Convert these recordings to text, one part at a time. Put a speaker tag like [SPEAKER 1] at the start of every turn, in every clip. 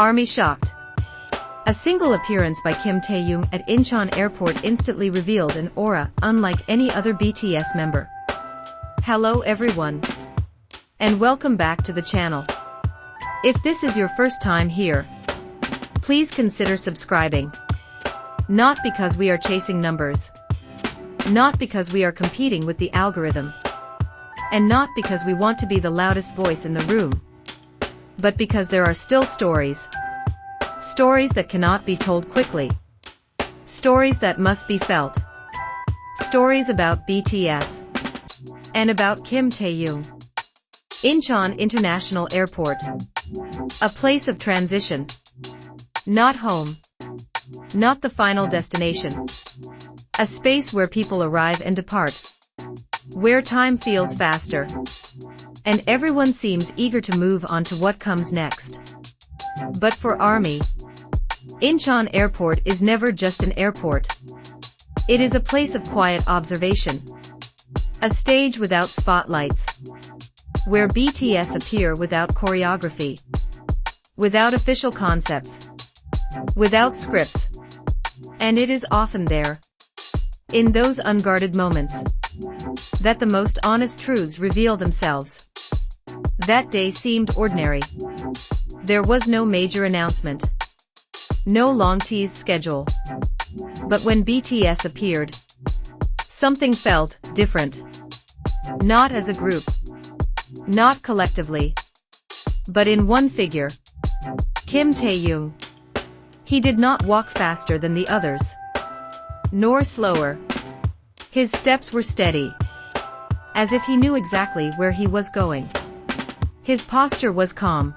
[SPEAKER 1] ARMY shocked. A single appearance by Kim Taehyung at Incheon Airport instantly revealed an aura unlike any other BTS member. Hello everyone. And welcome back to the channel. If this is your first time here, please consider subscribing. Not because we are chasing numbers. Not because we are competing with the algorithm. And not because we want to be the loudest voice in the room. But because there are still stories. Stories that cannot be told quickly. Stories that must be felt. Stories about BTS. And about Kim Taehyung. Incheon International Airport. A place of transition. Not home. Not the final destination. A space where people arrive and depart. Where time feels faster. And everyone seems eager to move on to what comes next. But for ARMY, Incheon Airport is never just an airport. It is a place of quiet observation. A stage without spotlights. Where BTS appear without choreography. Without official concepts. Without scripts. And it is often there, in those unguarded moments, that the most honest truths reveal themselves. That day seemed ordinary. There was no major announcement. No long teased schedule. But when BTS appeared, something felt different. Not as a group. Not collectively. But in one figure. Kim Taehyung. He did not walk faster than the others. Nor slower. His steps were steady. As if he knew exactly where he was going. His posture was calm.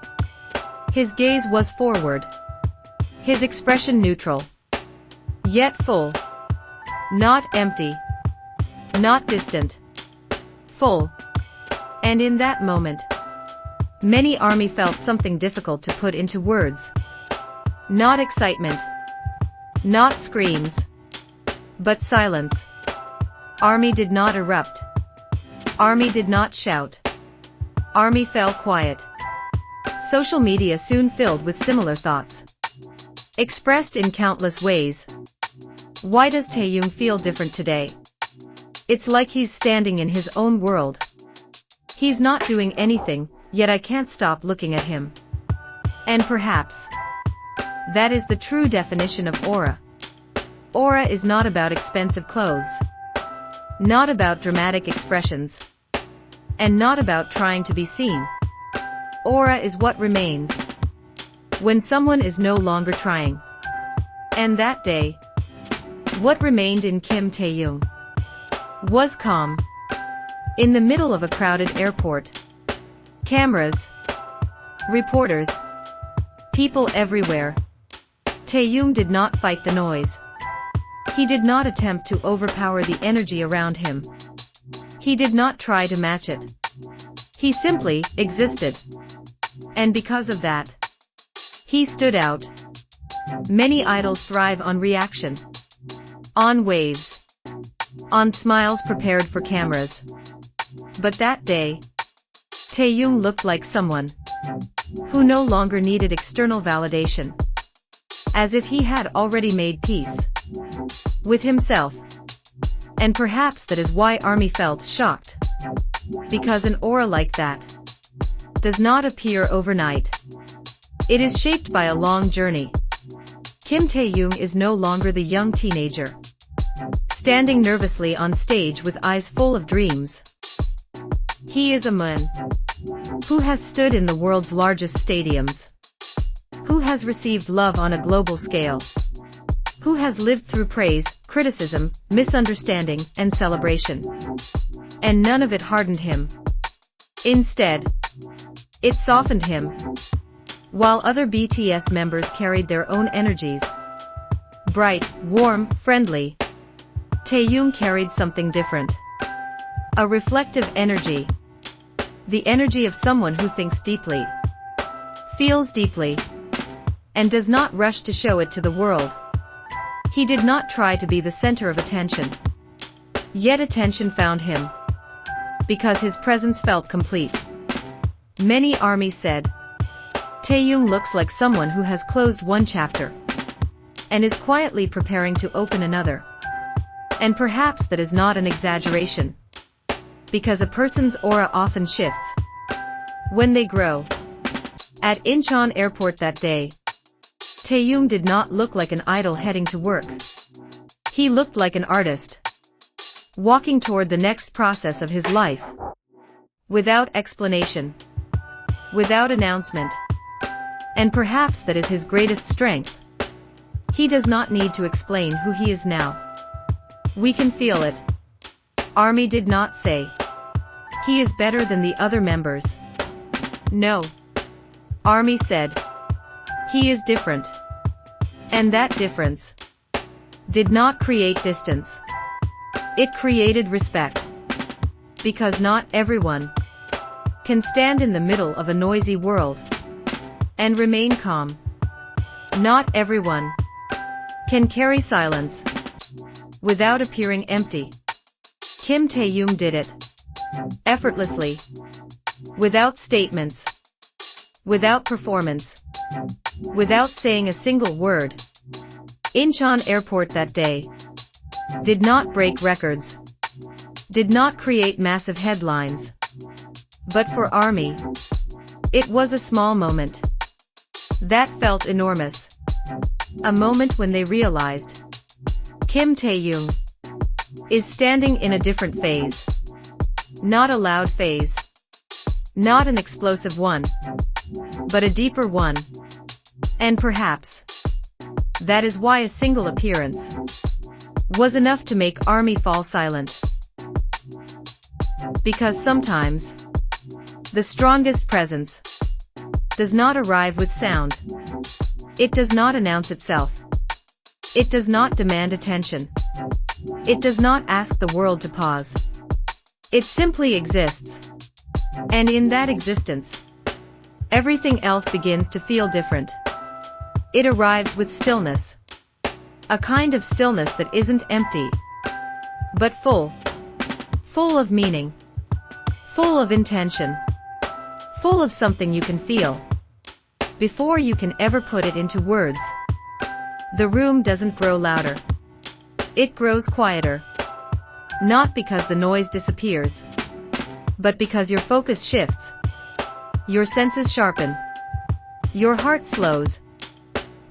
[SPEAKER 1] His gaze was forward. His expression neutral. Yet full. Not empty. Not distant. Full. And in that moment, many ARMY felt something difficult to put into words. Not excitement. Not screams. But silence. ARMY did not erupt. ARMY did not shout. ARMY fell quiet. Social media soon filled with similar thoughts. Expressed in countless ways. Why does Taehyung feel different today? It's like he's standing in his own world. He's not doing anything, yet I can't stop looking at him. And perhaps that is the true definition of aura. Aura is not about expensive clothes. Not about dramatic expressions. And not about trying to be seen. Aura is what remains when someone is no longer trying. And that day, what remained in Kim Taehyung was calm. In the middle of a crowded airport. Cameras. Reporters. People everywhere. Taehyung did not fight the noise. He did not attempt to overpower the energy around him. He did not try to match it. He simply existed. And because of that, he stood out. Many idols thrive on reaction. On waves. On smiles prepared for cameras. But that day, Taehyung looked like someone who no longer needed external validation. As if he had already made peace with himself. And perhaps that is why ARMY felt shocked. Because an aura like that does not appear overnight. It is shaped by a long journey. Kim Taehyung is no longer the young teenager, standing nervously on stage with eyes full of dreams. He is a man who has stood in the world's largest stadiums. Who has received love on a global scale. Who has lived through praise, criticism, misunderstanding, and celebration. And none of it hardened him. Instead, it softened him. While other BTS members carried their own energies. Bright, warm, friendly. Taehyung carried something different. A reflective energy. The energy of someone who thinks deeply. Feels deeply. And does not rush to show it to the world. He did not try to be the center of attention. Yet attention found him. Because his presence felt complete. Many ARMY said, Taehyung looks like someone who has closed one chapter and is quietly preparing to open another. And perhaps that is not an exaggeration, because a person's aura often shifts when they grow. At Incheon Airport that day, Taehyung did not look like an idol heading to work. He looked like an artist, walking toward the next process of his life, without explanation, without announcement. And perhaps that is his greatest strength. He does not need to explain who he is now. We can feel it. ARMY did not say he is better than the other members. No. ARMY said he is different. And that difference did not create distance. It created respect. Because not everyone can stand in the middle of a noisy world and remain calm. Not everyone can carry silence without appearing empty. Kim Taehyung did it effortlessly, without statements, without performance, without saying a single word. Incheon Airport that day did not break records, did not create massive headlines. But for ARMY, it was a small moment that felt enormous. A moment when they realized Kim Taehyung is standing in a different phase. Not a loud phase, not an explosive one, but a deeper one. And perhaps that is why a single appearance was enough to make ARMY fall silent. Because sometimes the strongest presence does not arrive with sound. It does not announce itself. It does not demand attention. It does not ask the world to pause. It simply exists. And in that existence, everything else begins to feel different. It arrives with stillness. A kind of stillness that isn't empty, but full. Full of meaning. Full of intention. Full of something you can feel before you can ever put it into words. The room doesn't grow louder. It grows quieter. Not because the noise disappears, but because your focus shifts. Your senses sharpen. Your heart slows.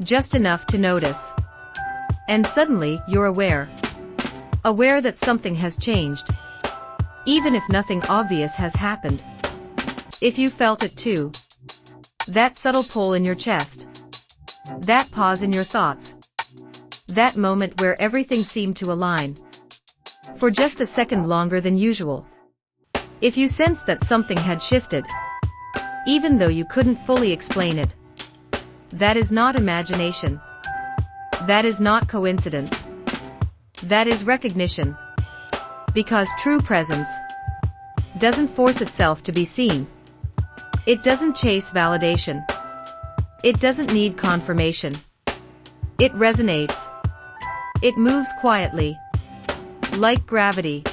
[SPEAKER 1] Just enough to notice. And suddenly, you're aware. Aware that something has changed. Even if nothing obvious has happened. If you felt it too. That subtle pull in your chest. That pause in your thoughts. That moment where everything seemed to align. For just a second longer than usual. If you sensed that something had shifted, even though you couldn't fully explain it, that is not imagination. That is not coincidence. That is recognition. Because true presence doesn't force itself to be seen. It doesn't chase validation. It doesn't need confirmation. It resonates. It moves quietly. Like gravity.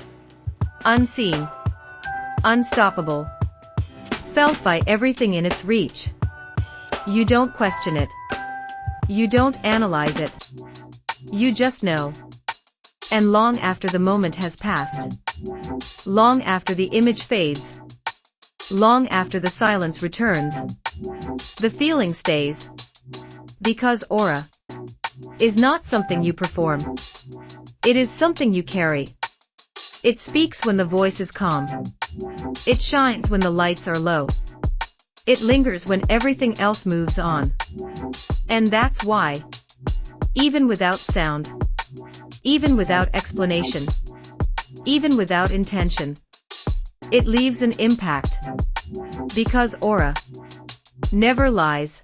[SPEAKER 1] Unseen. Unstoppable. Felt by everything in its reach. You don't question it. You don't analyze it. You just know. And long after the moment has passed. Long after the image fades. Long after the silence returns. The feeling stays. Because aura is not something you perform. It is something you carry. It speaks when the voice is calm. It shines when the lights are low. It lingers when everything else moves on. And that's why, even without sound, even without explanation, even without intention, it leaves an impact. Because aura never lies.